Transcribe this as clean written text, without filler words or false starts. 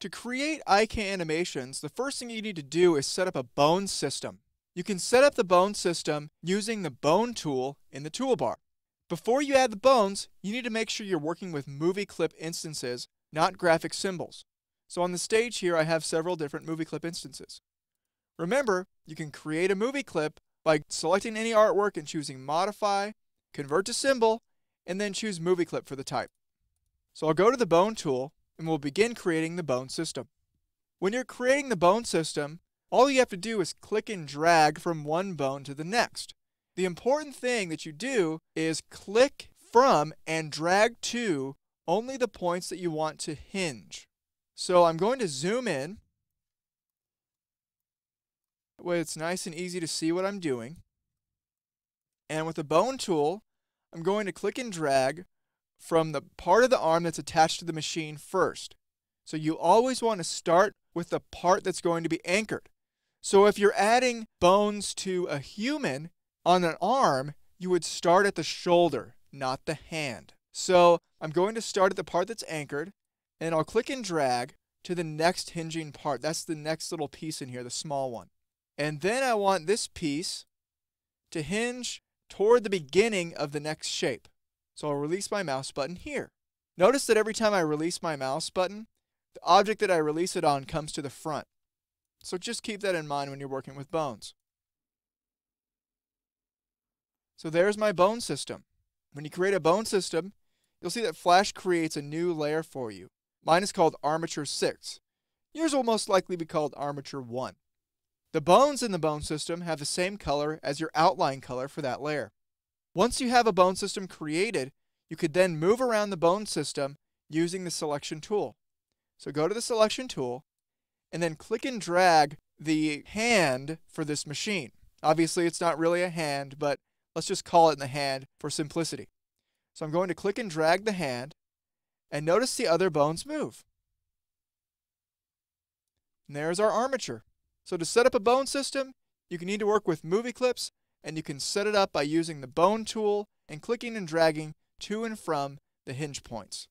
To create IK animations, the first thing you need to do is set up a bone system. You can set up the bone system using the bone tool in the toolbar. Before you add the bones, you need to make sure you're working with movie clip instances, not graphic symbols. So on the stage here, I have several different movie clip instances. Remember, you can create a movie clip by selecting any artwork and choosing Modify, Convert to Symbol, and then choose Movie Clip for the type. So I'll go to the Bone tool, and we'll begin creating the bone system. When you're creating the bone system, all you have to do is click and drag from one bone to the next. The important thing that you do is click from and drag to only the points that you want to hinge. So I'm going to zoom in. That way it's nice and easy to see what I'm doing. And with the bone tool, I'm going to click and drag from the part of the arm that's attached to the machine first. So you always want to start with the part that's going to be anchored. So if you're adding bones to a human on an arm, you would start at the shoulder, not the hand. So I'm going to start at the part that's anchored, and I'll click and drag to the next hinging part. That's the next little piece in here, the small one. And then I want this piece to hinge toward the beginning of the next shape. So I'll release my mouse button here. Notice that every time I release my mouse button, the object that I release it on comes to the front. So just keep that in mind when you're working with bones. So there's my bone system. When you create a bone system, you'll see that Flash creates a new layer for you. Mine is called Armature 6. Yours will most likely be called Armature 1. The bones in the bone system have the same color as your outline color for that layer. Once you have a bone system created, you could then move around the bone system using the selection tool. So go to the selection tool and then click and drag the hand for this machine. Obviously it's not really a hand, but let's just call it the hand for simplicity. So I'm going to click and drag the hand, and notice the other bones move. And there's our armature. So to set up a bone system, you can need to work with movie clips, and you can set it up by using the bone tool and clicking and dragging to and from the hinge points.